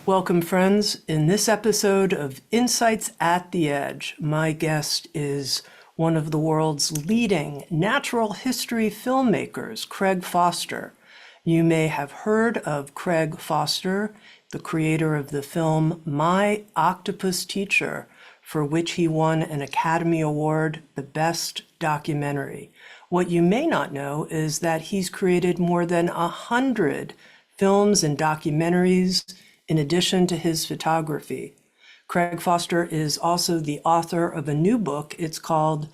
Welcome, friends. In this episode of Insights at the Edge, my guest is one of the world's leading natural history filmmakers, Craig Foster. You may have heard of Craig Foster, the creator of the film My Octopus Teacher, for which he won an Academy Award, the Best Documentary. What you may not know is that he's created more than 100 films and documentaries in addition to his photography. Craig Foster is also the author of a new book. It's called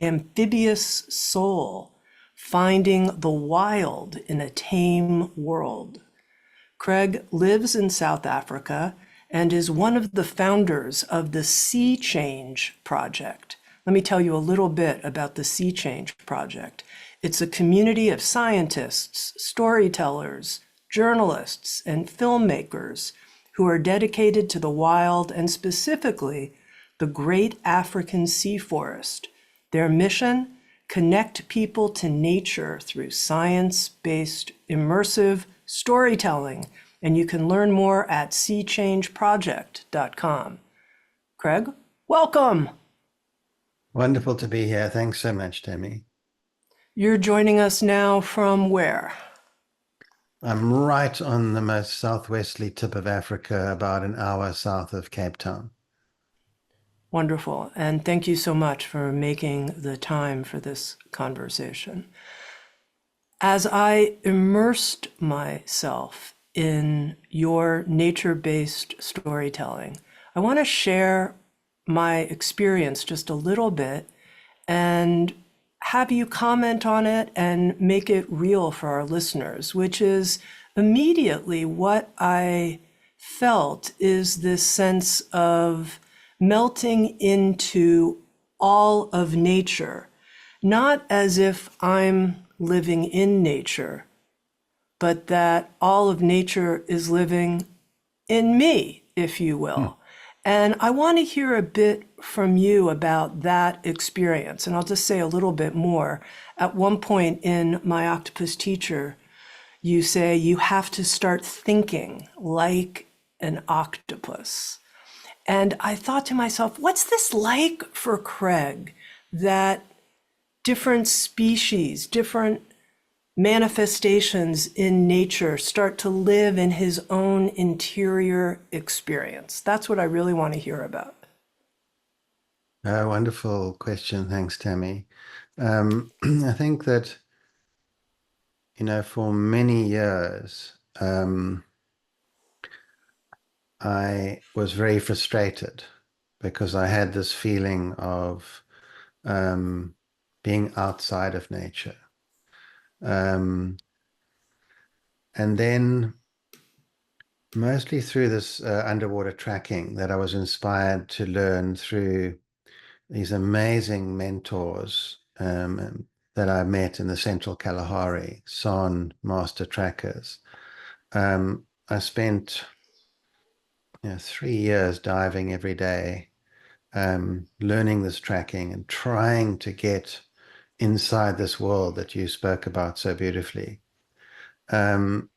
Amphibious Soul, Finding the Wild in a Tame World. Craig lives in South Africa and is one of the founders of the Sea Change Project. Let me tell you a little bit about the Sea Change Project. It's a community of scientists, storytellers, journalists, and filmmakers who are dedicated to the wild and specifically the Great African Seaforest. Their mission: connect people to nature through science-based immersive storytelling. And you can learn more at seachangeproject.com. Craig, welcome. Wonderful to be here. Thanks so much, Tami. You're joining us now from where? I'm right on the most southwesterly tip of Africa, about an hour south of Cape Town. Wonderful. And thank you so much for making the time for this conversation. As I immersed myself in your nature-based storytelling, I want to share my experience just a little bit and have you comment on it and make it real for our listeners, which is immediately what I felt is this sense of melting into all of nature, not as if I'm living in nature, but that all of nature is living in me, if you will. And I want to hear a bit from you about that experience. And I'll just say a little bit more. At one point in My Octopus Teacher, you say you have to start thinking like an octopus. And I thought to myself, what's this like for Craig, that different species, different manifestations in nature start to live in his own interior experience? That's what I really want to hear about. Wonderful question. Thanks, Tami. I think that, for many years, I was very frustrated because I had this feeling of being outside of nature. And then mostly through this underwater tracking that I was inspired to learn through these amazing mentors that I met in the Central Kalahari, SON master trackers. I spent 3 years diving every day, learning this tracking and trying to get inside this world that you spoke about so beautifully. And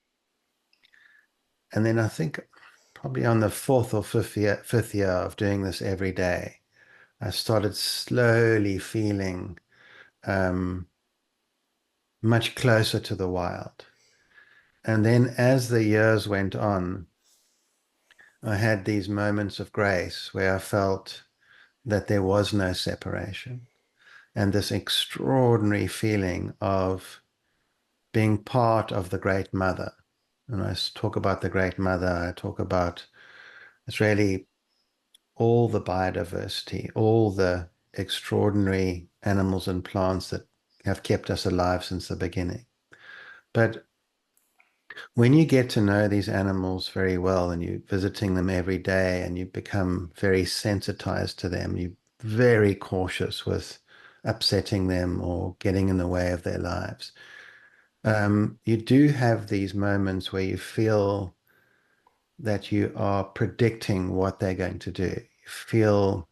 then I think probably on the fifth or fifth year of doing this every day, I started slowly feeling much closer to the wild. And then as the years went on, I had these moments of grace where I felt that there was no separation, and this extraordinary feeling of being part of the Great Mother. And I talk about the Great Mother, I talk about, it's really all the biodiversity, all the extraordinary animals and plants that have kept us alive since the beginning. But when you get to know these animals very well and you're visiting them every day and you become very sensitized to them, you're very cautious with upsetting them or getting in the way of their lives. You do have these moments where you feel that you are predicting what they're going to do. You feel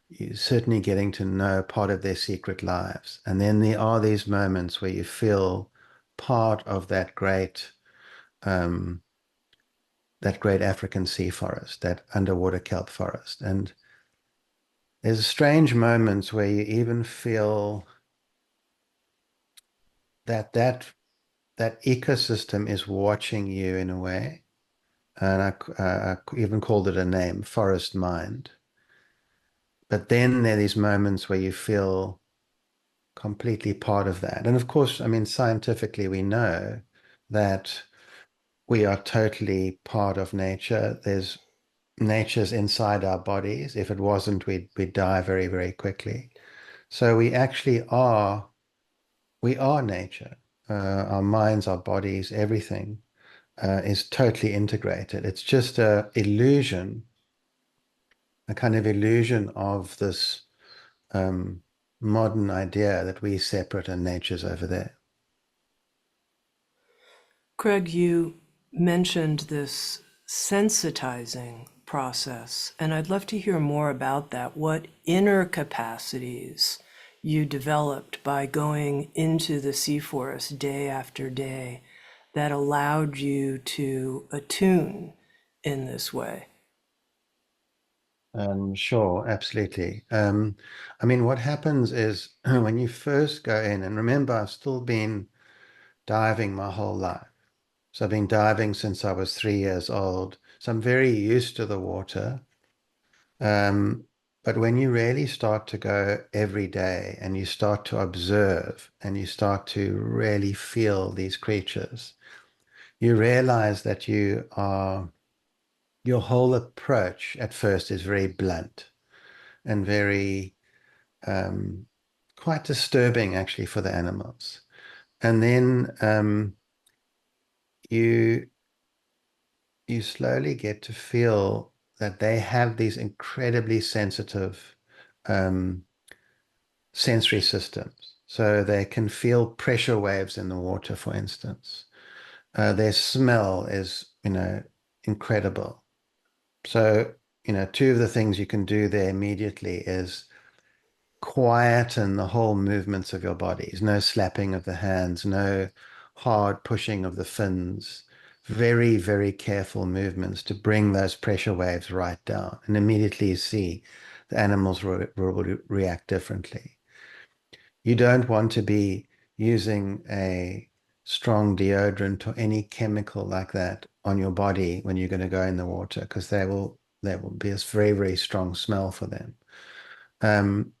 you're certainly getting to know part of their secret lives. And then there are these moments where you feel part of that great that great African seaforest, that underwater kelp forest. And there's strange moments where you even feel that ecosystem is watching you in a way. And I even called it a name, forest mind. But then there are these moments where you feel completely part of that. And of course, I mean, scientifically, we know that we are totally part of nature. Nature's inside our bodies. If it wasn't, we'd die very, very quickly. So we are nature. Our minds, our bodies, everything is totally integrated. It's just a illusion, a kind of illusion of this um, modern idea that we're separate and nature's over there. Craig, you mentioned this sensitizing process, and I'd love to hear more about that. What inner capacities you developed by going into the sea forest day after day that allowed you to attune in this way? Sure, absolutely. I mean, what happens is when you first go in, and remember, I've still been diving my whole life. So I've been diving since I was 3 years old. So I'm very used to the water. Um, but when you really start to go every day and you start to observe and you start to really feel these creatures, you realize that your whole approach at first is very blunt and very um, quite disturbing actually for the animals. And then you you slowly get to feel that they have these incredibly sensitive um, sensory systems. So they can feel pressure waves in the water, for instance. Their smell is, incredible. So, two of the things you can do there immediately is quieten the whole movements of your bodies. No slapping of the hands, no hard pushing of the fins. Very, very careful movements to bring those pressure waves right down. And immediately you see the animals will react differently. You don't want to be using a strong deodorant or any chemical like that on your body when you're going to go in the water because there will be a very, very strong smell for them. Um,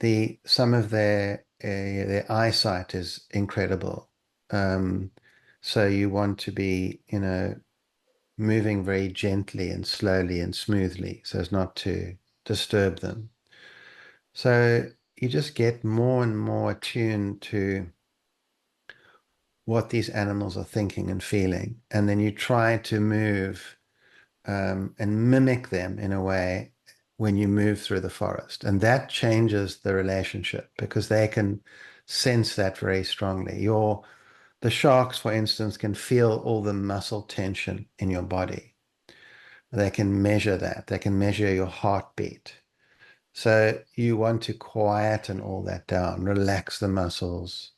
the some of their eyesight is incredible. Um, so you want to be, moving very gently and slowly and smoothly so as not to disturb them. So you just get more and more attuned to what these animals are thinking and feeling, and then you try to move and mimic them in a way when you move through the forest. And that changes the relationship because they can sense that very strongly. The sharks, for instance, can feel all the muscle tension in your body. They can measure that. They can measure your heartbeat. So you want to quieten all that down, relax the muscles,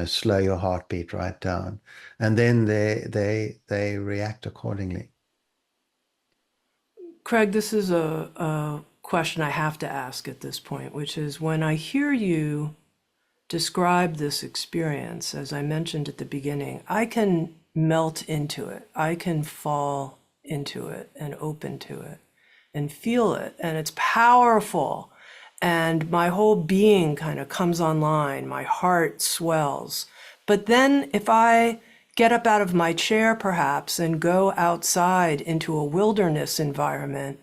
slow your heartbeat right down. And then they react accordingly. Craig, this is a question I have to ask at this point, which is when I hear you describe this experience, as I mentioned at the beginning, I can melt into it. I can fall into it and open to it and feel it. And it's powerful. And my whole being kind of comes online. My heart swells. But then if I get up out of my chair, perhaps, and go outside into a wilderness environment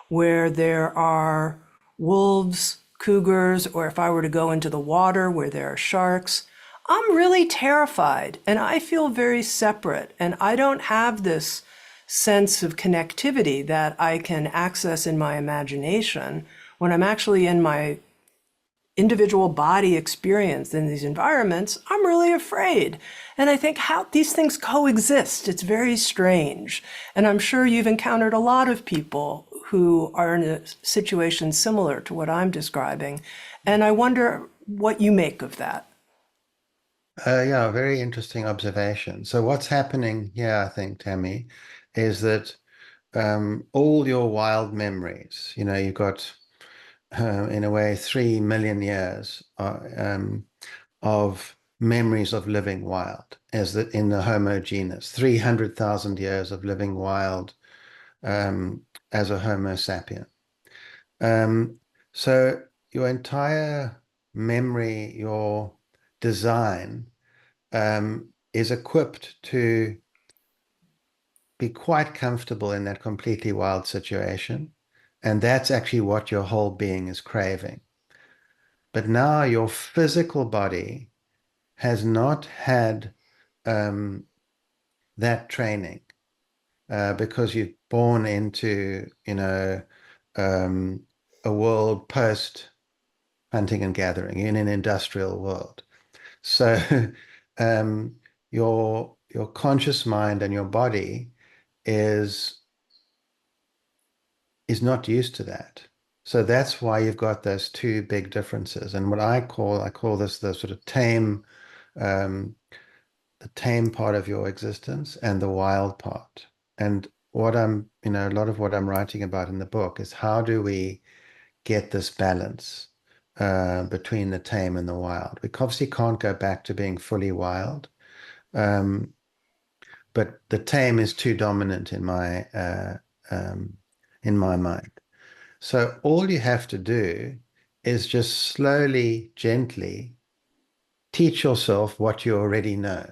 where there are wolves, cougars, or if I were to go into the water where there are sharks, I'm really terrified and I feel very separate. And I don't have this sense of connectivity that I can access in my imagination when I'm actually in my individual body experience in these environments. I'm really afraid. And I think how these things coexist, it's very strange. And I'm sure you've encountered a lot of people who are in a situation similar to what I'm describing. And I wonder what you make of that. Yeah, very interesting observation. So what's happening here, I think, Tammy, is that all your wild memories, you've got, in a way, 3 million years of memories of living wild, as that in the Homo genus, 300,000 years of living wild as a Homo sapien. So your entire memory, your design, is equipped to be quite comfortable in that completely wild situation. And that's actually what your whole being is craving. But now your physical body has not had that training because you're born into, a world post hunting and gathering in an industrial world. So um, your conscious mind and your body is not used to that. So that's why you've got those two big differences. And what I call this the sort of um, the tame part of your existence and the wild part. And what a lot of what I'm writing about in the book is how do we get this balance between the tame and the wild. We obviously can't go back to being fully wild, um, but the tame is too dominant um, in my mind. So all you have to do is just slowly, gently teach yourself what you already know.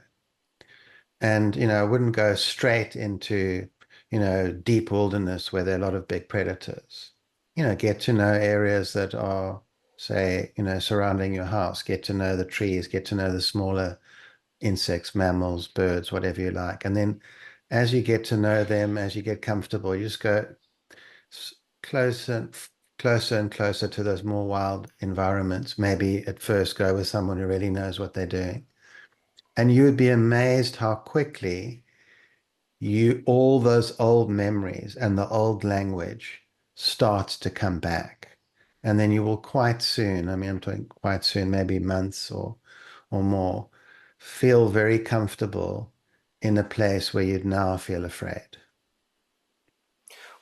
And, I wouldn't go straight into, deep wilderness where there are a lot of big predators. Get to know areas that are, say, surrounding your house. Get to know the trees, get to know the smaller insects, mammals, birds, whatever you like. And then as you get to know them, as you get comfortable, you just go closer, closer and closer to those more wild environments. Maybe at first go with someone who really knows what they're doing. And you would be amazed how quickly all those old memories and the old language starts to come back. And then you will quite soon, I mean, I'm talking quite soon, maybe months or more, feel very comfortable in a place where you'd now feel afraid.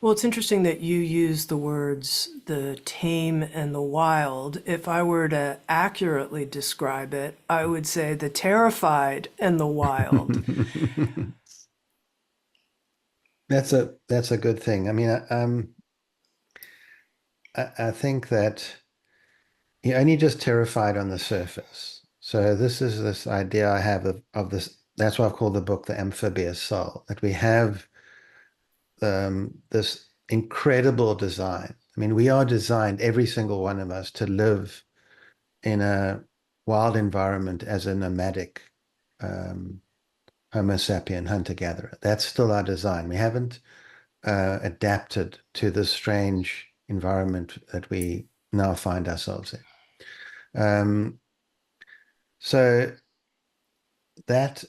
Well, it's interesting that you use the words the tame and the wild. If I were to accurately describe it, I would say the terrified and the wild. That's a good thing. I mean, I think that you're only just terrified on the surface. So this is this idea I have of this. That's why I've called the book The Amphibious Soul, that we have this incredible design. I mean, we are designed, every single one of us, to live in a wild environment as a nomadic um, Homo sapien hunter-gatherer. That's still our design. We haven't adapted to the strange environment that we now find ourselves in. So that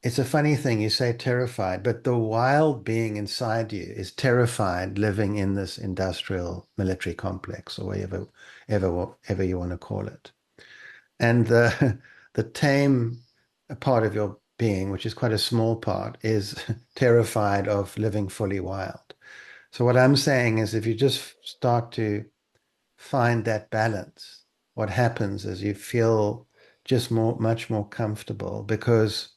it's a funny thing you say terrified, but the wild being inside you is terrified living in this industrial military complex or ever you want to call it. And the the tame part of your being, which is quite a small part, is terrified of living fully wild. So what I'm saying is if you just start to find that balance, what happens is you feel just much more comfortable because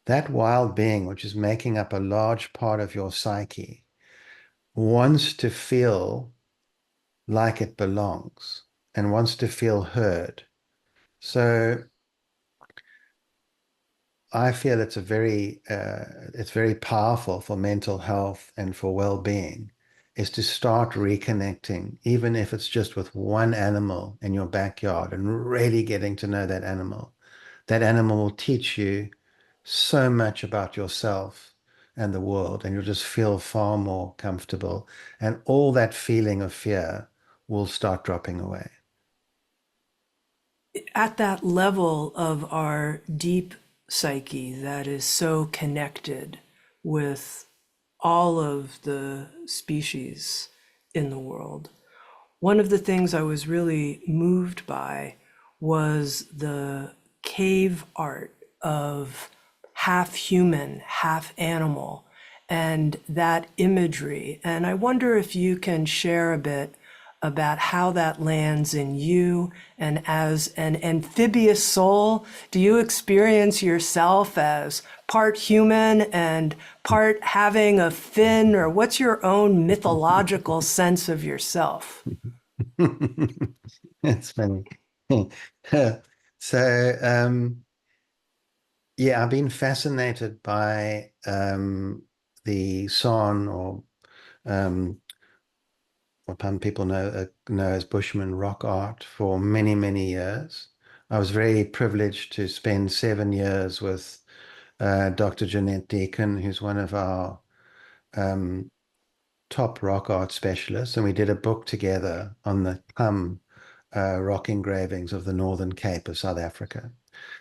that wild being, which is making up a large part of your psyche, wants to feel like it belongs and wants to feel heard. So I feel it's very powerful for mental health and for well-being is to start reconnecting, even if it's just with one animal in your backyard and really getting to know that animal. That animal will teach you so much about yourself and the world, and you'll just feel far more comfortable. And all that feeling of fear will start dropping away. At that level of our deep psyche that is so connected with all of the species in the world, one of the things I was really moved by was the cave art of half human, half animal, and that imagery. And I wonder if you can share a bit about how that lands in you. And as an amphibious soul, do you experience yourself as part human and part having a fin, or what's your own mythological sense of yourself? It's funny. So, yeah, I've been fascinated by the San, or um, what some people know as Bushman rock art, for many, many years. I was very privileged to spend 7 years with Dr. Jeanette Deacon, who's one of our um, top rock art specialists, and we did a book together on the rock engravings of the Northern Cape of South Africa.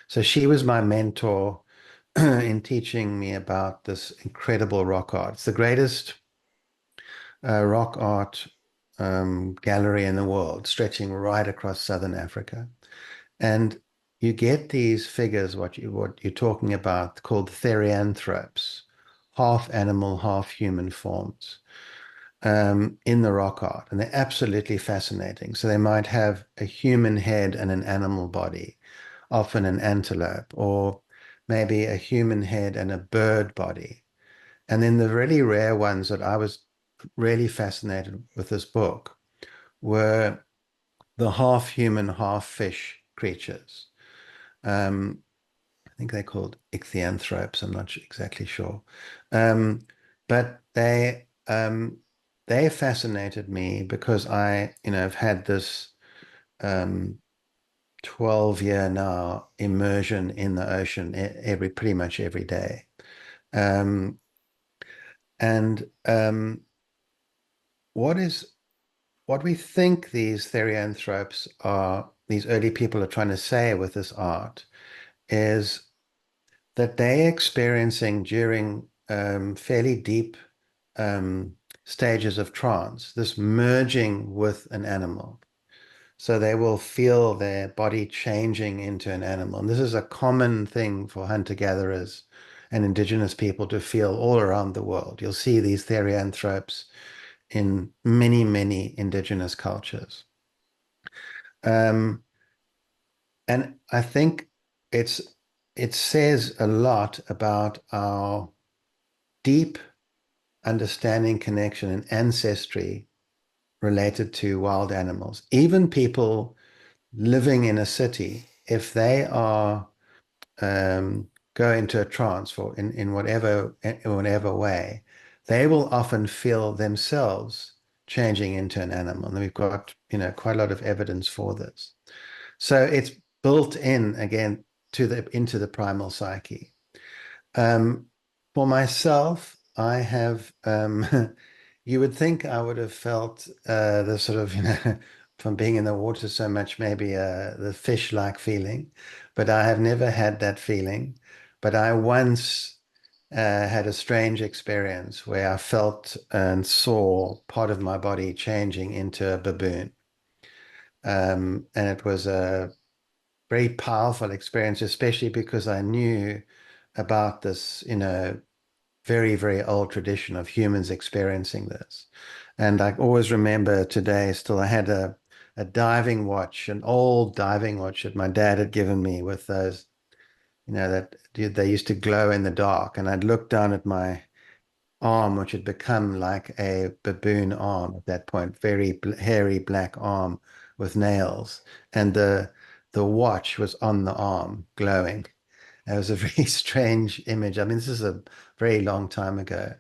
So she was my mentor in teaching me about this incredible rock art. It's the greatest rock art gallery in the world, stretching right across Southern Africa. And you get these figures, what you're talking about, called therianthropes, half animal, half human forms, in the rock art, and they're absolutely fascinating. So they might have a human head and an animal body, often an antelope, or maybe a human head and a bird body. And then the really rare ones that I was really fascinated with this book were the half human, half fish creatures. Um, I think they're called ichthyanthropes. I'm not exactly sure. Um, but they fascinated me because have had this 12-year now immersion in the ocean pretty much every day. Um, and what is what we think these therianthropes are, these early people are trying to say with this art, is that they're experiencing during fairly deep um, stages of trance, this merging with an animal. So they will feel their body changing into an animal. And this is a common thing for hunter-gatherers and indigenous people to feel all around the world. You'll see these therianthropes in many, many indigenous cultures. Um, and I think it's it says a lot about our deep understanding, connection, and ancestry related to wild animals. Even people living in a city, if they are go into a trance for in whatever way, they will often feel themselves changing into an animal. And we've got quite a lot of evidence for this. So it's built in again into the primal psyche. Um, for myself, I have, you would think I would have felt the sort of, from being in the water so much, maybe the fish-like feeling, but I have never had that feeling. But I once had a strange experience where I felt and saw part of my body changing into a baboon. And it was a very powerful experience, especially because I knew about this, very, very old tradition of humans experiencing this. And I always remember today still, I had a diving watch, an old diving watch that my dad had given me with those, that they used to glow in the dark. And I'd look down at my arm, which had become like a baboon arm at that point, very hairy black arm with nails. And the watch was on the arm glowing. It was a very strange image. I mean, this is a very long time ago.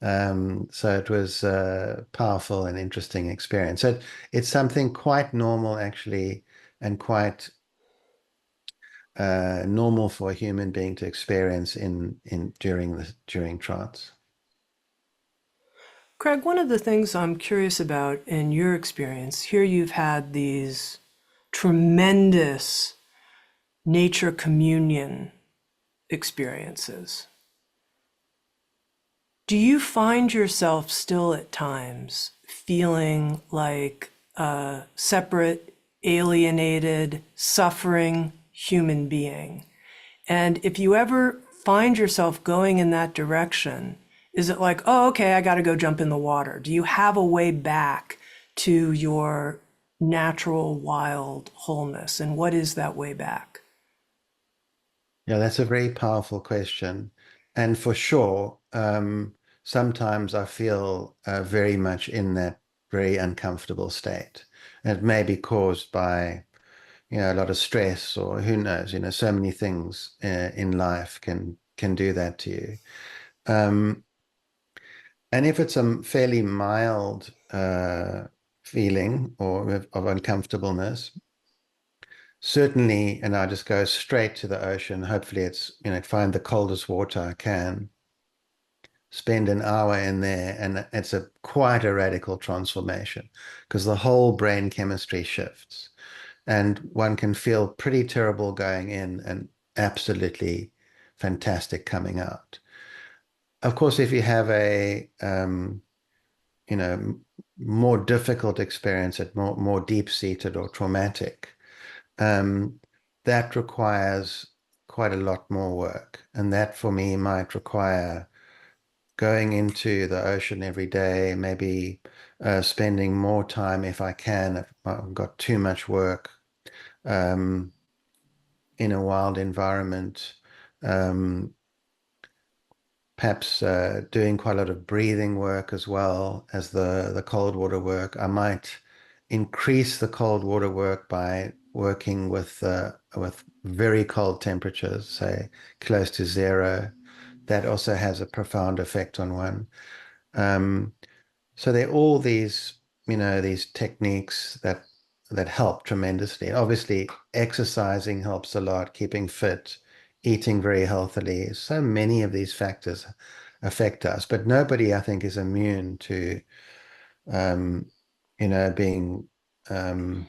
So it was a powerful and interesting experience. So it's something quite normal, actually, and quite normal for a human being to experience during trance. Craig, one of the things I'm curious about in your experience, here you've had these tremendous nature communion experiences. Do you find yourself still at times feeling like a separate, alienated, suffering human being? And if you ever find yourself going in that direction, Is it like, oh, okay, I got to go jump in the water? Do you have a way back to your natural wild wholeness? And what is that way back? Yeah, that's a very powerful question. And for sure, sometimes I feel very much in that very uncomfortable state. And it may be caused by, a lot of stress or who knows, so many things in life can do that to you. Um, and if it's a fairly mild feeling or of uncomfortableness, certainly, and I just go straight to the ocean. Hopefully it's, find the coldest water I can, spend an hour in there, and it's quite a radical transformation because the whole brain chemistry shifts and one can feel pretty terrible going in and absolutely fantastic coming out. Of course, if you have a you know more difficult experience, it more deep-seated or traumatic, um, that requires quite a lot more work. And that for me might require going into the ocean every day, maybe spending more time if I can, if I've got too much work, um, in a wild environment, um, perhaps doing quite a lot of breathing work as well as the cold water work. I might increase the cold water work by working with very cold temperatures, say close to zero. That also has a profound effect on one. Um, so there are all these techniques that help tremendously. Obviously, exercising helps a lot, keeping fit, eating very healthily. So many of these factors affect us, but nobody, I think, is immune to um, being um,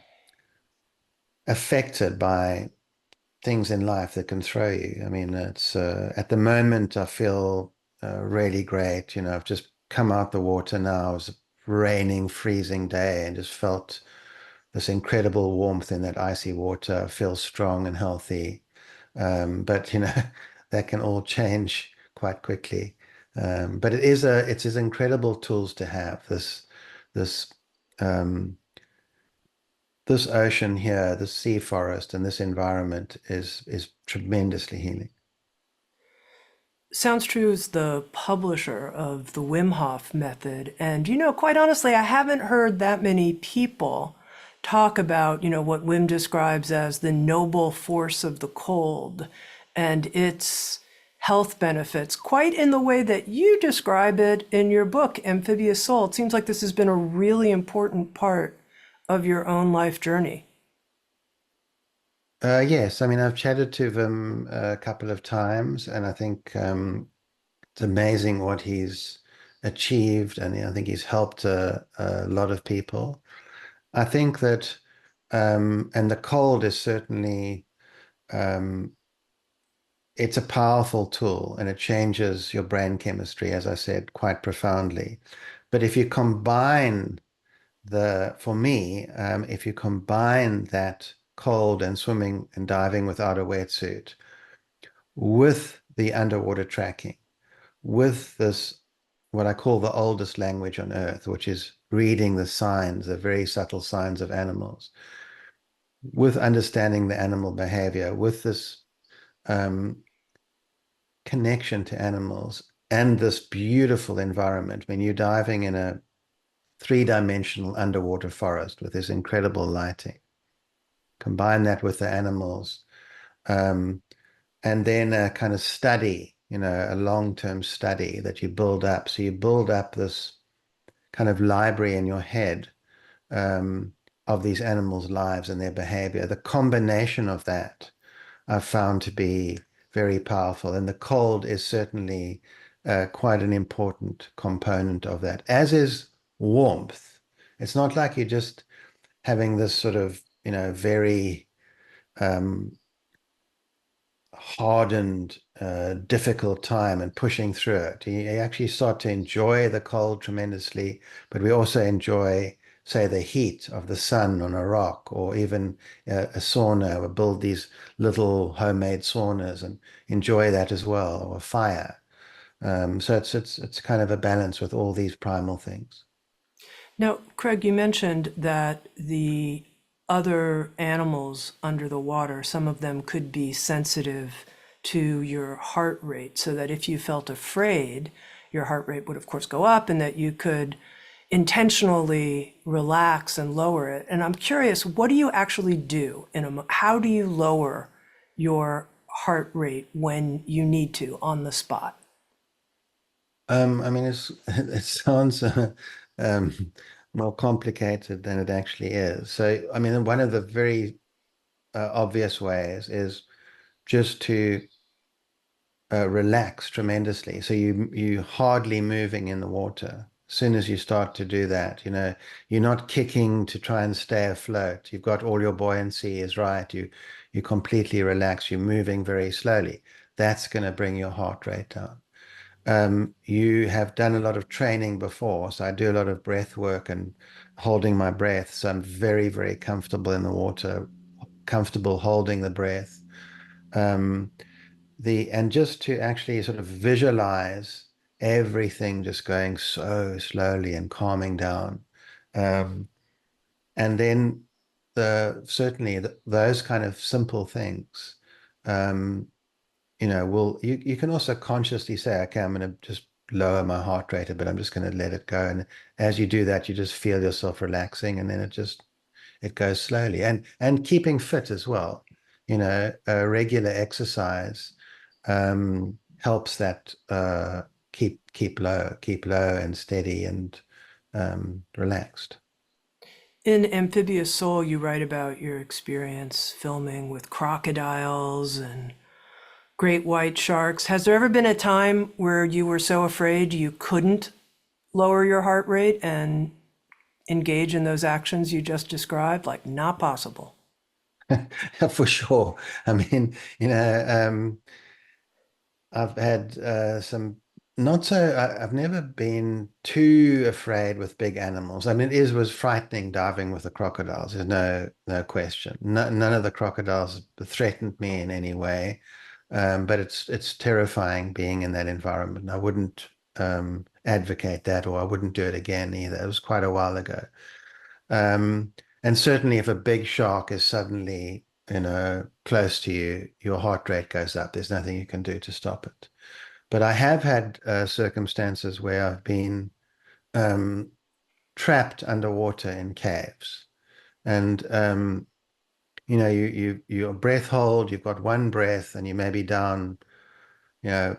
affected by things in life that can throw you. I mean, it's at the moment I feel really great. I've just come out the water now. It was a raining, freezing day and just felt this incredible warmth in that icy water. I feel strong and healthy. But that can all change quite quickly. But it's incredible tools to have. This um, this ocean here, this sea forest, and this environment is tremendously healing. Sounds True is the publisher of the Wim Hof method. And, quite honestly, I haven't heard that many people talk about, what Wim describes as the noble force of the cold and its health benefits, quite in the way that you describe it in your book, Amphibious Soul. It seems like this has been a really important part of your own life journey. Yes, I mean I've chatted to him a couple of times, and I think it's amazing what he's achieved, and I think he's helped a lot of people. I think that, and the cold is certainly, um, it's a powerful tool and it changes your brain chemistry, as I said, quite profoundly. But if you combine for me, if you combine that cold and swimming and diving without a wetsuit with the underwater tracking, with this, what I call the oldest language on earth, which is reading the signs, the very subtle signs of animals, with understanding the animal behavior, with this um, connection to animals and this beautiful environment. When you're diving in a three-dimensional underwater forest with this incredible lighting, combine that with the animals, um, and then a kind of study, a long-term study that you build up. So you build up this kind of library in your head, um, of these animals' lives and their behavior. The combination of that I've found to be very powerful. And the cold is certainly quite an important component of that, as is warmth. It's not like you're just having this sort of, very um, hardened, difficult time and pushing through it. You actually start to enjoy the cold tremendously, but we also enjoy, say, the heat of the sun on a rock, or even a sauna. We build these little homemade saunas and enjoy that as well, or a fire. So it's kind of a balance with all these primal things. Now, Craig, you mentioned that the other animals under the water, some of them could be sensitive to your heart rate, so that if you felt afraid, your heart rate would, of course, go up, and that you could intentionally relax and lower it. And I'm curious, what do you actually do how do you lower your heart rate when you need to on the spot? I mean, it sounds um, more complicated than it actually is. So, I mean, one of the very obvious ways is just to relax tremendously. So you hardly moving in the water. As soon as you start to do that, you're not kicking to try and stay afloat. You've got all your buoyancy is right. You completely relax. You're moving very slowly. That's going to bring your heart rate down. You have done a lot of training before, so I do a lot of breath work and holding my breath. So I'm very, very comfortable in the water, comfortable holding the breath. Um, and just to actually sort of visualize everything just going so slowly and calming down. Um, and then certainly those kind of simple things, um, you can also consciously say, okay, I'm going to just lower my heart rate a bit. I'm just going to let it go. And as you do that, you just feel yourself relaxing, and then it goes slowly. And keeping fit as well. Regular exercise helps that keep low and steady and relaxed. In Amphibious Soul, you write about your experience filming with crocodiles and great white sharks. Has there ever been a time where you were so afraid you couldn't lower your heart rate and engage in those actions you just described? Like, not possible. For sure. I mean, I've had some not so. I've never been too afraid with big animals. I mean, it was frightening diving with the crocodiles. There's no question. None of the crocodiles threatened me in any way, but it's terrifying being in that environment. I wouldn't advocate that, or I wouldn't do it again either. It was quite a while ago. And certainly, if a big shark is suddenly, close to you, your heart rate goes up. There's nothing you can do to stop it. But I have had circumstances where I've been um, trapped underwater in caves, and your breath hold. You've got one breath, and you may be down, you know,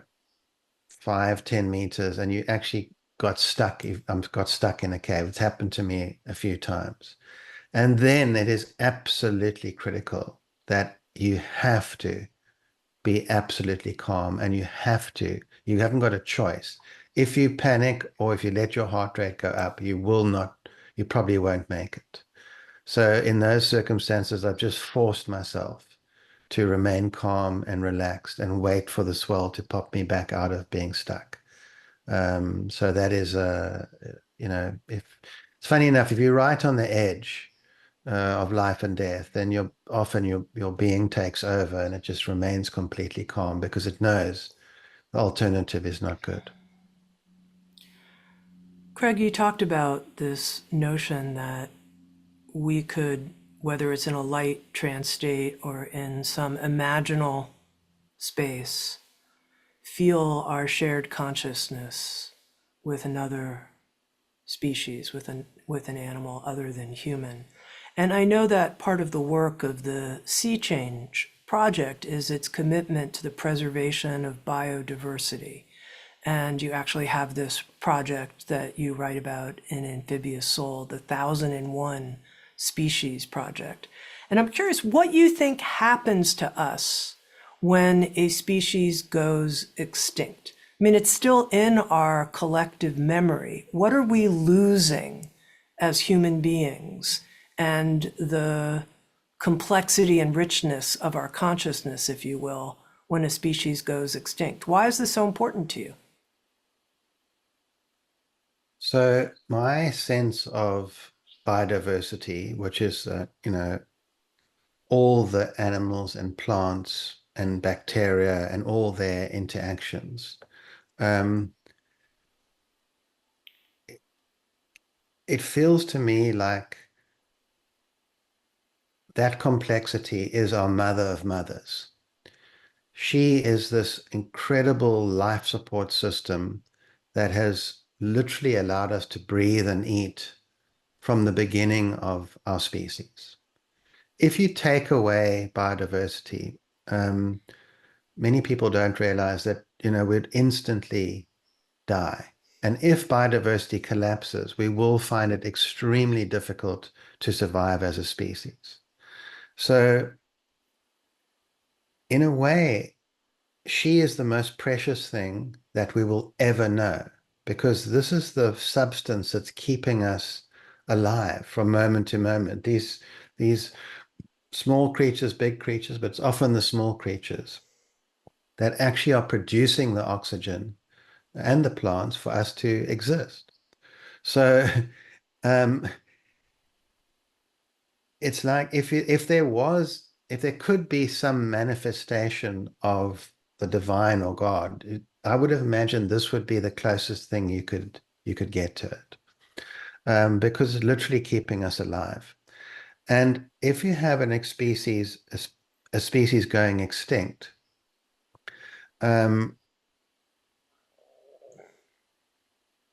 5, 10 meters, and you actually got stuck. Got stuck in a cave. It's happened to me a few times. And then it is absolutely critical that you have to be absolutely calm, and you haven't got a choice. If you panic or if you let your heart rate go up, you probably won't make it. So in those circumstances, I've just forced myself to remain calm and relaxed and wait for the swell to pop me back out of being stuck. So that is if it's funny enough, if you're right on the edge of life and death, then your being takes over and it just remains completely calm because it knows the alternative is not good. Craig, you talked about this notion that we could, whether it's in a light trance state or in some imaginal space, feel our shared consciousness with another species, with an animal other than human. And I know that part of the work of the Sea Change project is its commitment to the preservation of biodiversity. And you actually have this project that you write about in Amphibious Soul, the 1001 Species Project. And I'm curious what you think happens to us when a species goes extinct. I mean, it's still in our collective memory. What are we losing as human beings and the complexity and richness of our consciousness, if you will, when a species goes extinct? Why is this so important to you? So my sense of biodiversity, which is all the animals and plants and bacteria and all their interactions, Um, it feels to me like that complexity is our mother of mothers. She is this incredible life support system that has literally allowed us to breathe and eat from the beginning of our species. If you take away biodiversity, um, many people don't realize that, we'd instantly die. And if biodiversity collapses, we will find it extremely difficult to survive as a species. So, in a way, she is the most precious thing that we will ever know, because this is the substance that's keeping us alive from moment to moment. These small creatures, big creatures, but it's often the small creatures that actually are producing the oxygen and the plants for us to exist. So um, it's like if there could be some manifestation of the divine or God, I would have imagined this would be the closest thing you could get to it, because it's literally keeping us alive. And if you have a species going extinct, um,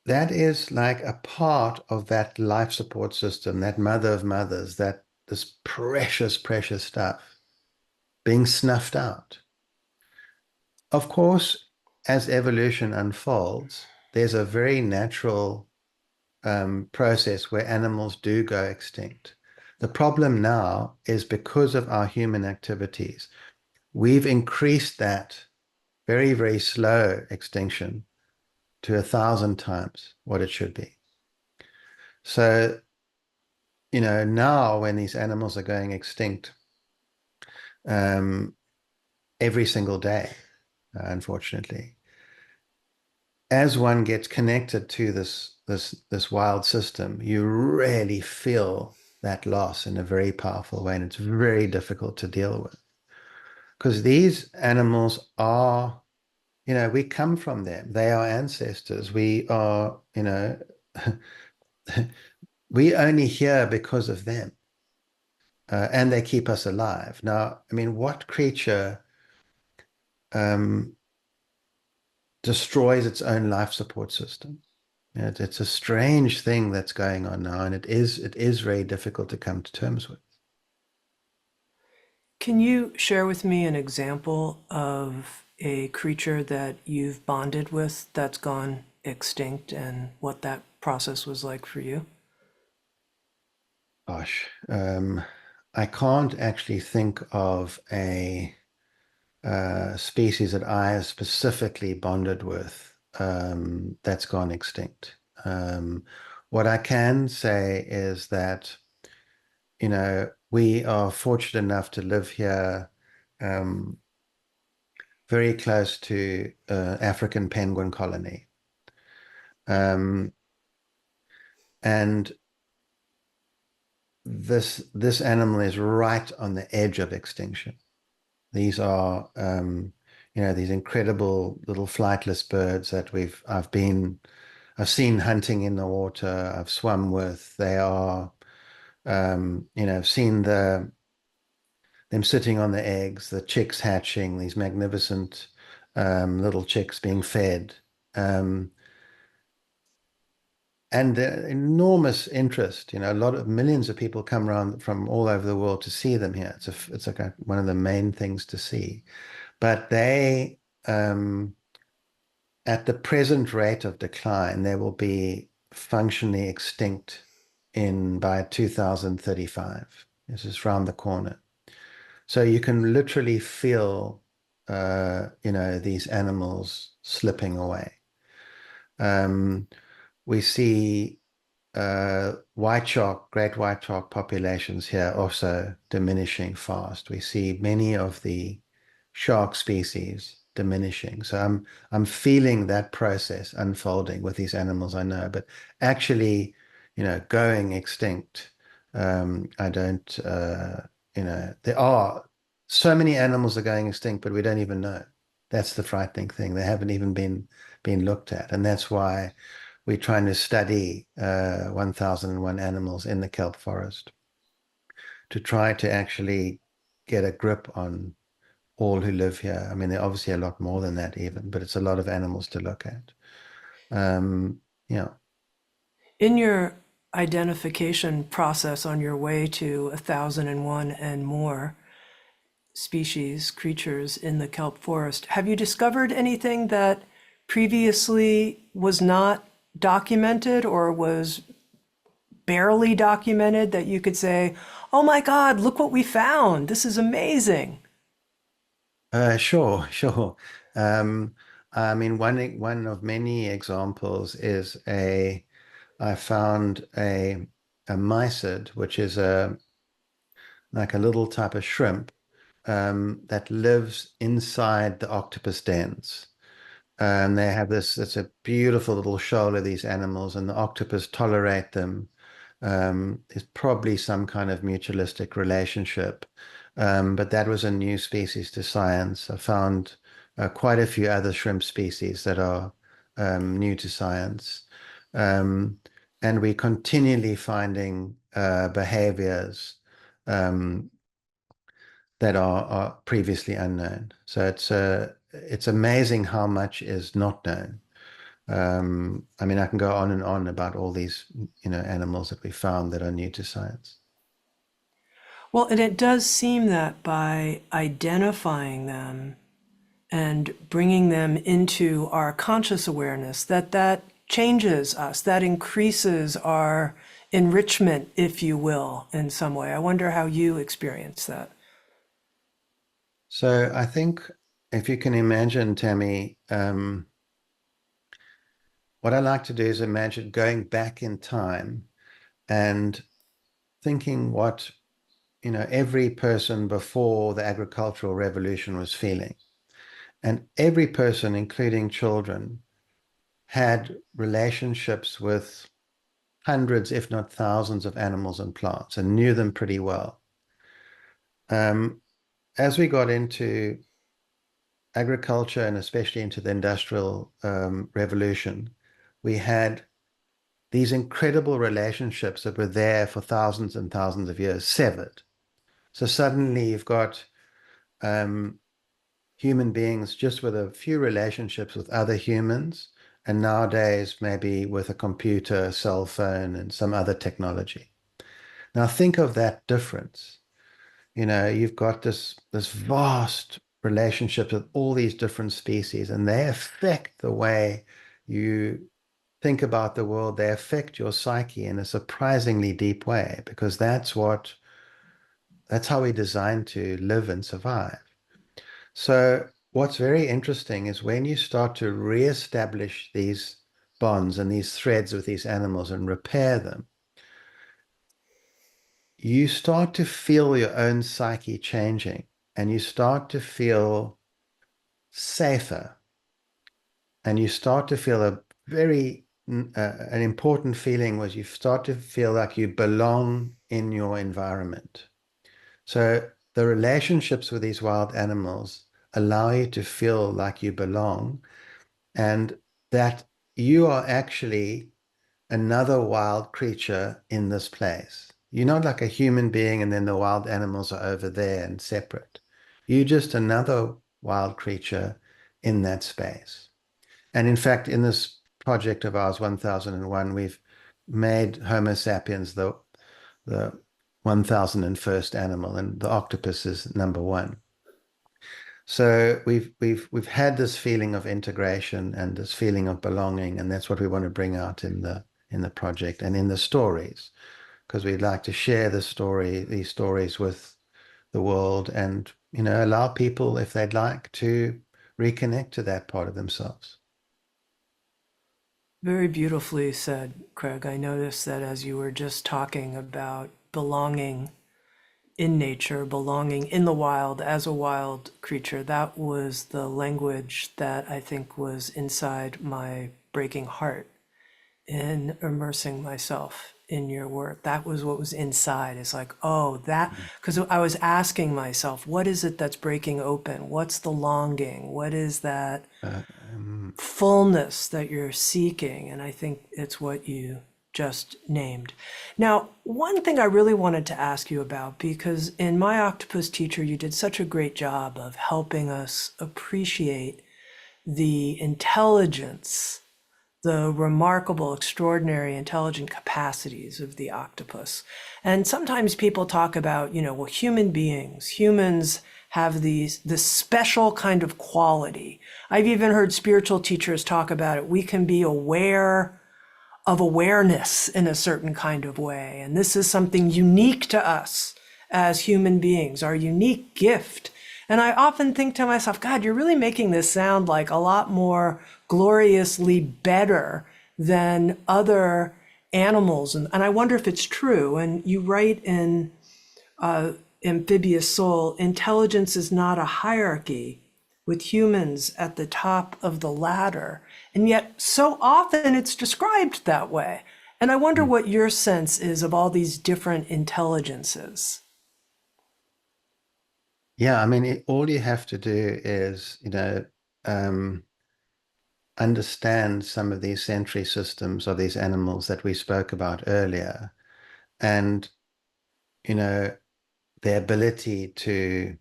that is like a part of that life support system, that mother of mothers, that this precious, precious stuff being snuffed out. Of course, as evolution unfolds, there's a very natural process where animals do go extinct. The problem now is because of our human activities, we've increased that very, very slow extinction to 1,000 times what it should be. So, now when these animals are going extinct, um, every single day, unfortunately, as one gets connected to this wild system, you really feel that loss in a very powerful way, and it's very difficult to deal with, because these animals are, we come from them. They are ancestors. We are, we only here because of them, and they keep us alive. Now, I mean, what creature um, destroys its own life support system? It's a strange thing that's going on now, and it is very difficult to come to terms with. Can you share with me an example of a creature that you've bonded with that's gone extinct and what that process was like for you? Gosh, I can't actually think of a species that I have specifically bonded with that's gone extinct. What I can say is that, we are fortunate enough to live here um, very close to African penguin colony. Um, and this animal is right on the edge of extinction. These are these incredible little flightless birds that I've seen hunting in the water, I've swum with. They are I've seen them sitting on the eggs, the chicks hatching, these magnificent little chicks being fed. Um, and enormous interest. A lot of millions of people come around from all over the world to see them here. It's like one of the main things to see. But at the present rate of decline, they will be functionally extinct in by 2035. This is around the corner. So you can literally feel, these animals slipping away. Um, we see great white shark populations here also diminishing fast. We see many of the shark species diminishing. So I'm feeling that process unfolding with these animals I know, but actually, going extinct. I don't, there are so many animals are going extinct, but we don't even know. That's the frightening thing. They haven't even been looked at. And that's why we're trying to study 1001 animals in the kelp forest to try to actually get a grip on all who live here. I mean, there are obviously a lot more than that even, but it's a lot of animals to look at. Yeah. In your identification process on your way to 1001 and more species, creatures in the kelp forest, have you discovered anything that previously was not documented or was barely documented that you could say, oh my God, look what we found. This is amazing. Sure, sure. Um, I mean, one of many examples is I found a mysid, which is a like a little type of shrimp that lives inside the octopus dens. And they have this, it's a beautiful little shoal of these animals, and the octopus tolerate them. There's probably some kind of mutualistic relationship. But that was a new species to science. I found quite a few other shrimp species that are new to science. Um, and we're continually finding behaviors um, that are previously unknown. So it's amazing how much is not known. I mean, I can go on and on about all these, animals that we found that are new to science. Well, and it does seem that by identifying them and bringing them into our conscious awareness, that changes us, that increases our enrichment, if you will, in some way. I wonder how you experience that. So I think if you can imagine, Tammy, what I like to do is imagine going back in time and thinking what, every person before the agricultural revolution was feeling. And every person, including children, had relationships with hundreds, if not thousands, of animals and plants and knew them pretty well. As we got into agriculture and especially into the industrial revolution, we had these incredible relationships that were there for thousands and thousands of years severed. So suddenly you've got human beings just with a few relationships with other humans, and nowadays maybe with a computer, cell phone, and some other technology. Now think of that difference. You've got this vast relationship with all these different species, and they affect the way you think about the world. They affect your psyche in a surprisingly deep way, because that's how we're designed to live and survive. So what's very interesting is when you start to reestablish these bonds and these threads with these animals and repair them, you start to feel your own psyche changing, and you start to feel safer, and you start to feel a very an important feeling was you start to feel like you belong in your environment. So the relationships with these wild animals allow you to feel like you belong, and that you are actually another wild creature in this place. You're not like a human being and then the wild animals are over there and separate. You're just another wild creature in that space. And in fact, in this project of ours, 1001, we've made Homo sapiens the 1001st animal, and the octopus is number one. So we've had this feeling of integration and this feeling of belonging, and that's what we want to bring out in the project and in the stories, because we'd like to share these stories with the world, and allow people, if they'd like, to reconnect to that part of themselves. Very beautifully said, Craig. I noticed that as you were just talking about belonging in nature, belonging in the wild as a wild creature, that was the language that I think was inside my breaking heart in immersing myself in your work. That was what was inside. It's like, oh, that, because I was asking myself, what is it that's breaking open? What's the longing? What is that? Uh, fullness that you're seeking. And I think it's what you just named. Now, one thing I really wanted to ask you about, because in My Octopus Teacher, you did such a great job of helping us appreciate the intelligence, the remarkable, extraordinary, intelligent capacities of the octopus. And sometimes people talk about, well, human beings, humans have this special kind of quality. I've even heard spiritual teachers talk about it. We can be aware of awareness in a certain kind of way. And this is something unique to us as human beings, our unique gift. And I often think to myself, God, you're really making this sound like a lot more gloriously better than other animals. And I wonder if it's true. And you write in Amphibious Soul, intelligence is not a hierarchy with humans at the top of the ladder. And yet so often it's described that way. And I wonder what your sense is of all these different intelligences. Yeah, I mean, all you have to do is, understand some of these sensory systems of these animals that we spoke about earlier, and, their ability to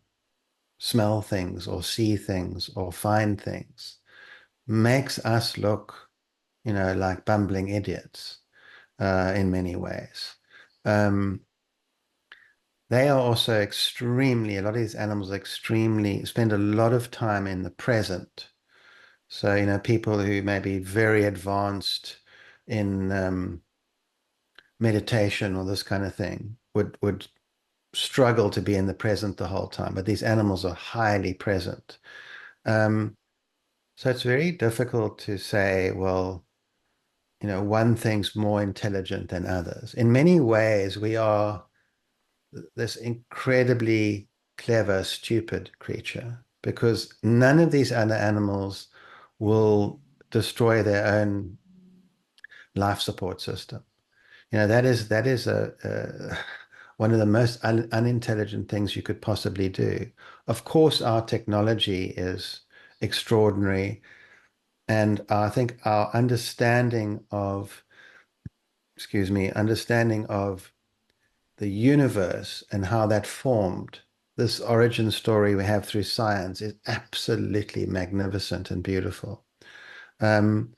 smell things or see things or find things makes us look, like bumbling idiots in many ways. Um, they are also a lot of these animals spend a lot of time in the present. So, people who may be very advanced in meditation or this kind of thing would struggle to be in the present the whole time, but these animals are highly present. Um, so it's very difficult to say, well, one thing's more intelligent than others. In many ways, we are this incredibly clever, stupid creature, because none of these other animals will destroy their own life support system. That is one of the most unintelligent things you could possibly do. Of course, our technology is extraordinary, and I think our understanding of the universe and how that formed, this origin story we have through science, is absolutely magnificent and beautiful. Um,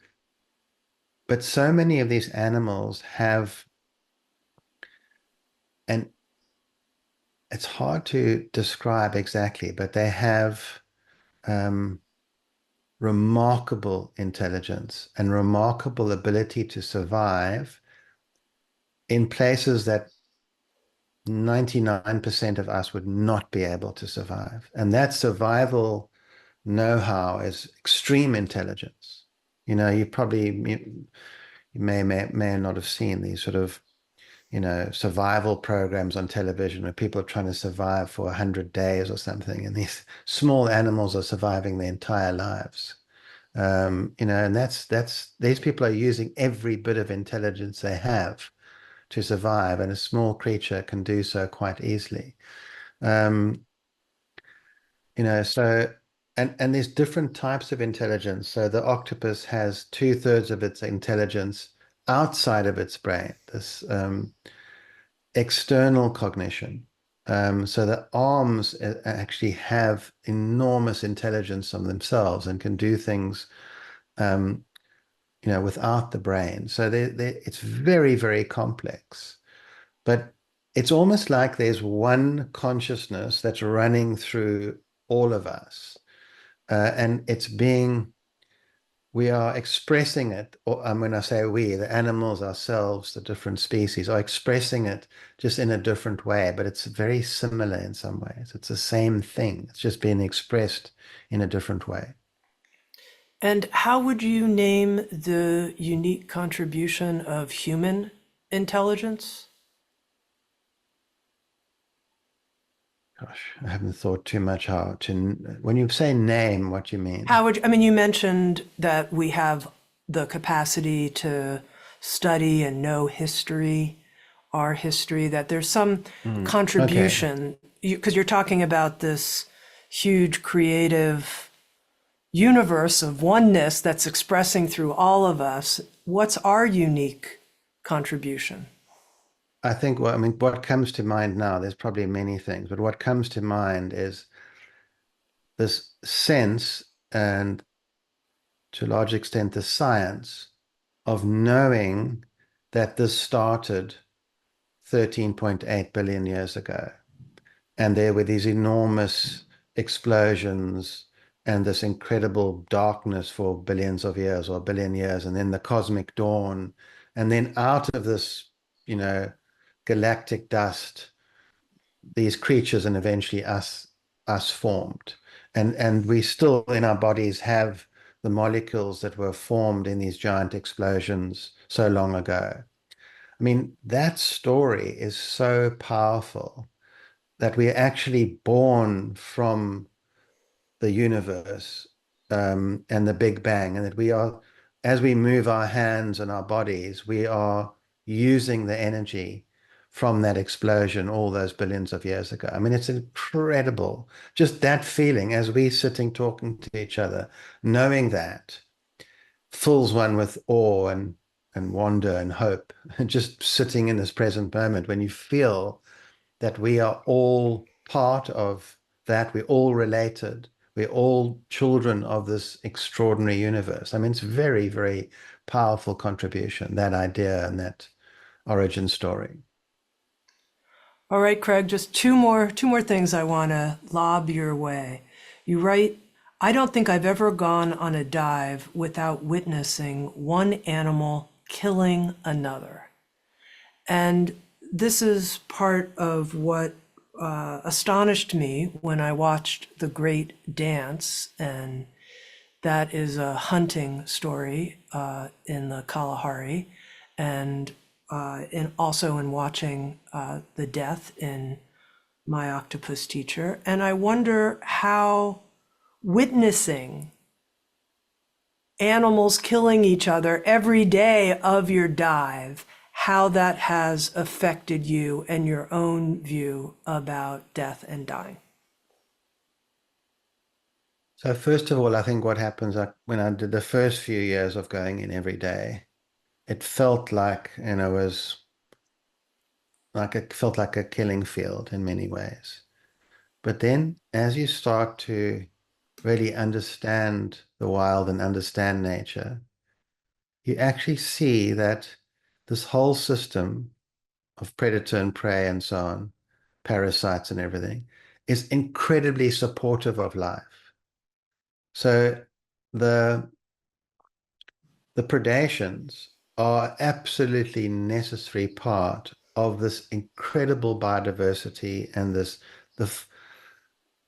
but so many of these animals have, and it's hard to describe exactly, but they have um, remarkable intelligence and remarkable ability to survive in places that 99% of us would not be able to survive. And that survival know-how is extreme intelligence. You may not have seen these sort of, survival programs on television where people are trying to survive for 100 days or something, and these small animals are surviving their entire lives. And that's these people are using every bit of intelligence they have to survive, and a small creature can do so quite easily. Um, so and there's different types of intelligence. So the octopus has 2/3 of its intelligence outside of its brain, this external cognition. So the arms actually have enormous intelligence on themselves and can do things, um, without the brain. So it's very, very complex. But it's almost like there's one consciousness that's running through all of us. And we are expressing it, or when I say we, the animals ourselves, the different species, are expressing it just in a different way, but it's very similar in some ways. It's the same thing. It's just being expressed in a different way. And how would you name the unique contribution of human intelligence? Gosh, I haven't thought too much how to, when you say name, what you mean? You mentioned that we have the capacity to study and know history, our history, that there's some Okay. contribution, because you're talking about this huge creative universe of oneness that's expressing through all of us, what's our unique contribution? I think what comes to mind now, there's probably many things, but what comes to mind is this sense, and to a large extent, the science of knowing that this started 13.8 billion years ago. And there were these enormous explosions and this incredible darkness for billions of years or a billion years, and then the cosmic dawn. And then out of this, galactic dust, these creatures and eventually us formed. And we still in our bodies have the molecules that were formed in these giant explosions so long ago. I mean, that story is so powerful that we're actually born from the universe, and the Big Bang, and that we are, as we move our hands and our bodies, we are using the energy from that explosion all those billions of years ago. I mean, it's incredible. Just that feeling as we sitting talking to each other, knowing that fills one with awe and wonder and hope. And just sitting in this present moment when you feel that we are all part of that, we're all related, we're all children of this extraordinary universe. I mean, it's very, very powerful contribution, that idea and that origin story. All right, Craig, just two more things I want to lob your way. You write, I don't think I've ever gone on a dive without witnessing one animal killing another. And this is part of what astonished me when I watched The Great Dance, and that is a hunting story in the Kalahari, and also in watching the death in My Octopus Teacher. And I wonder how witnessing animals killing each other every day of your dive, how that has affected you and your own view about death and dying. So first of all, I think what happens, like when I did the first few years of going in every day, it felt like, it felt like a killing field in many ways. But then as you start to really understand the wild and understand nature, you actually see that this whole system of predator and prey and so on, parasites and everything, is incredibly supportive of life. So the predations are absolutely necessary part of this incredible biodiversity and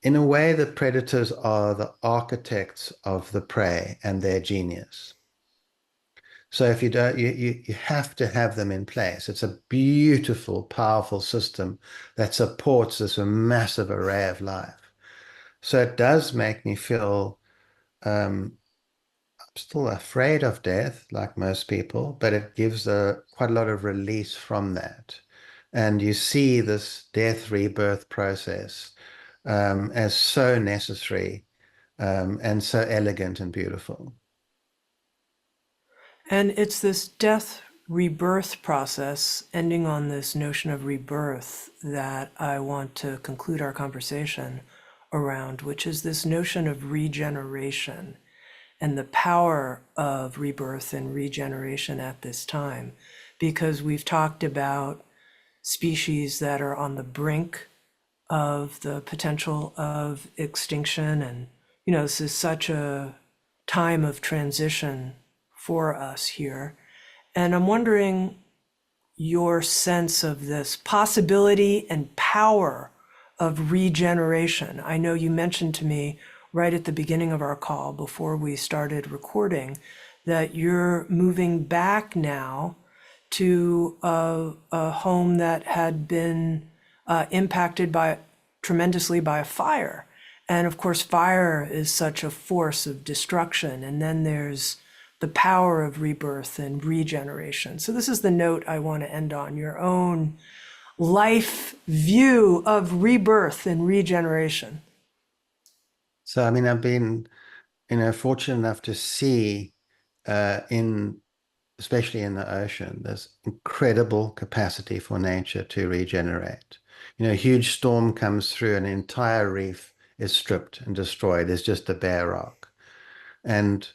in a way, the predators are the architects of the prey and their genius. So if you don't, you have to have them in place. It's a beautiful, powerful system that supports this massive array of life. So it does make me feel, I'm still afraid of death, like most people, but it gives quite a lot of release from that. And you see this death rebirth process as so necessary, and so elegant and beautiful. And it's this death rebirth process, ending on this notion of rebirth, that I want to conclude our conversation around, which is this notion of regeneration and the power of rebirth and regeneration at this time. Because we've talked about species that are on the brink of the potential of extinction. And, this is such a time of transition for us here. And I'm wondering your sense of this possibility and power of regeneration. I know you mentioned to me right at the beginning of our call, before we started recording, that you're moving back now to a home that had been impacted tremendously by a fire. And of course, fire is such a force of destruction. And then there's the power of rebirth and regeneration. So this is the note I want to end on, your own life view of rebirth and regeneration. So, I mean, I've been fortunate enough to see especially in the ocean, there's incredible capacity for nature to regenerate. A huge storm comes through, and an entire reef is stripped and destroyed. There's just a bare rock. And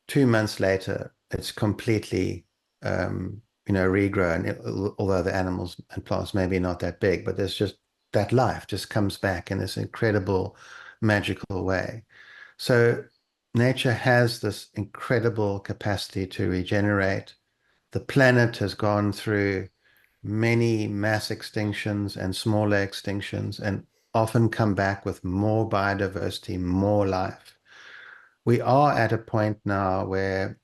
2 months later, it's completely, regrown, although the animals and plants maybe not that big, but there's just that life just comes back in this incredible, magical way. So nature has this incredible capacity to regenerate. The planet has gone through many mass extinctions and smaller extinctions and often come back with more biodiversity, more life. We are at a point now where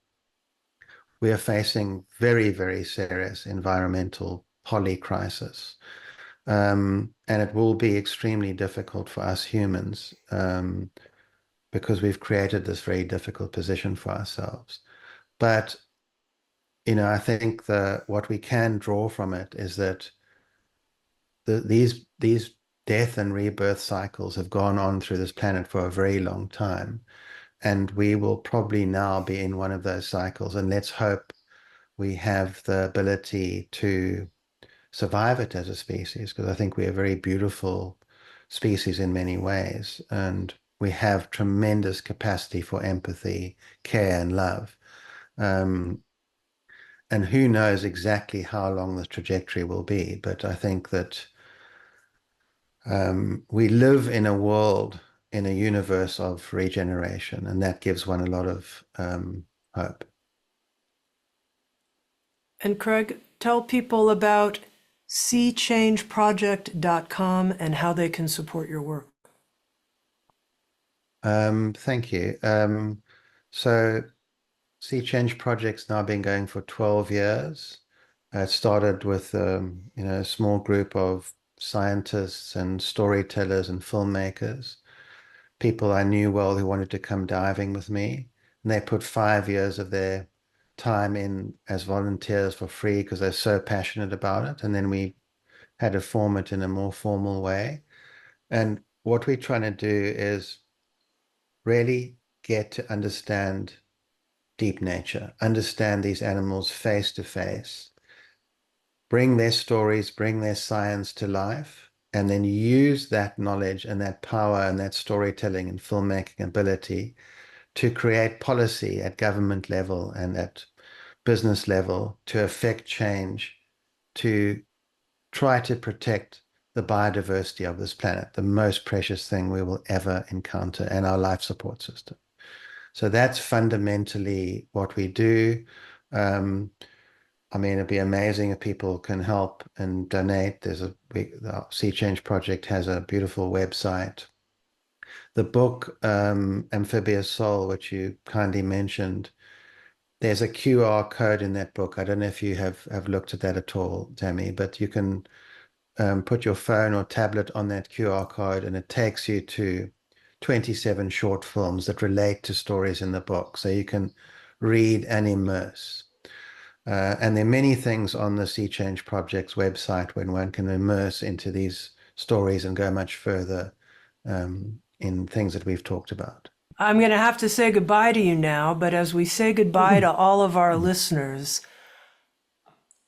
we are facing very, very serious environmental polycrisis. And it will be extremely difficult for us humans because we've created this very difficult position for ourselves. But, I think what we can draw from it is that these death and rebirth cycles have gone on through this planet for a very long time. And we will probably now be in one of those cycles. And let's hope we have the ability to survive it as a species, because I think we're a very beautiful species in many ways. And we have tremendous capacity for empathy, care, and love. And who knows exactly how long the trajectory will be. But I think that we live in a world, in a universe of regeneration, and that gives one a lot of hope. And Craig, tell people about seachangeproject.com and how they can support your work. Thank you. So Sea Change Project's now been going for 12 years. It started with a small group of scientists and storytellers and filmmakers, people I knew well who wanted to come diving with me. And they put 5 years of their time in as volunteers for free because they're so passionate about it. And then we had to form it in a more formal way. And what we're trying to do is really get to understand deep nature, understand these animals face to face, bring their stories, bring their science to life, and then use that knowledge and that power and that storytelling and filmmaking ability to create policy at government level and at business level to affect change, to try to protect the biodiversity of this planet, the most precious thing we will ever encounter, and our life support system. So that's fundamentally what we do. It'd be amazing if people can help and donate. The Sea Change Project has a beautiful website. The book, Amphibious Soul, which you kindly mentioned, there's a QR code in that book. I don't know if you have looked at that at all, Tami, but you can put your phone or tablet on that QR code and it takes you to 27 short films that relate to stories in the book. So you can read and immerse. And there are many things on the Sea Change Project's website when one can immerse into these stories and go much further in things that we've talked about. I'm going to have to say goodbye to you now, but as we say goodbye to all of our listeners,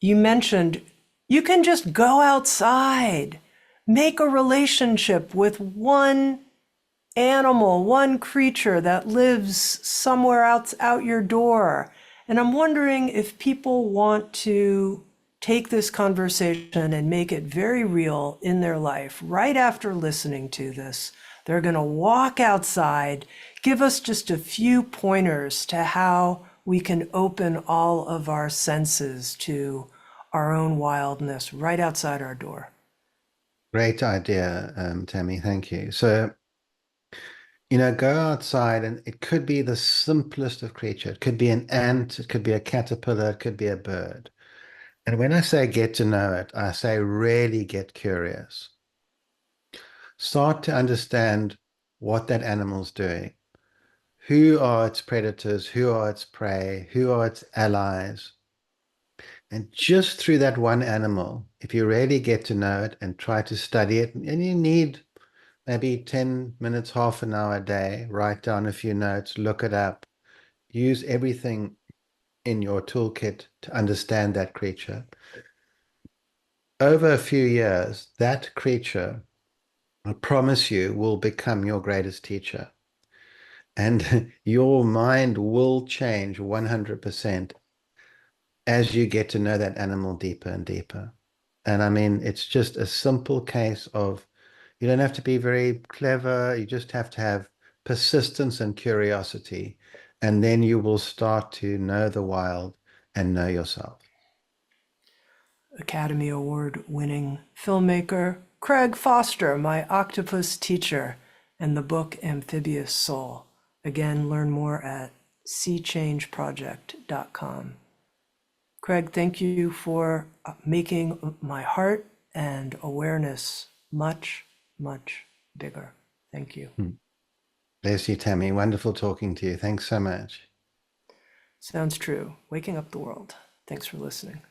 you mentioned you can just go outside, make a relationship with one animal, one creature that lives somewhere out your door. And I'm wondering if people want to take this conversation and make it very real in their life right after listening to this. They're going to walk outside. Give us just a few pointers to how we can open all of our senses to our own wildness right outside our door. Great idea, Tami. Thank you. So, go outside and it could be the simplest of creatures. It could be an ant, it could be a caterpillar, it could be a bird. And when I say get to know it, I say really get curious. Start to understand what that animal's doing. Who are its predators? Who are its prey? Who are its allies? And just through that one animal, if you really get to know it and try to study it, and you need maybe 10 minutes, half an hour a day, write down a few notes, look it up, use everything in your toolkit to understand that creature. Over a few years, that creature, I promise you, will become your greatest teacher. And your mind will change 100% as you get to know that animal deeper and deeper. And I mean, it's just a simple case of you don't have to be very clever. You just have to have persistence and curiosity. And then you will start to know the wild and know yourself. Academy Award winning filmmaker Craig Foster, My Octopus Teacher, and the book Amphibious Soul. Again, learn more at seachangeproject.com. Craig, thank you for making my heart and awareness much, much bigger. Thank you. Bless you, Tami. Wonderful talking to you. Thanks so much. Sounds true. Waking up the world. Thanks for listening.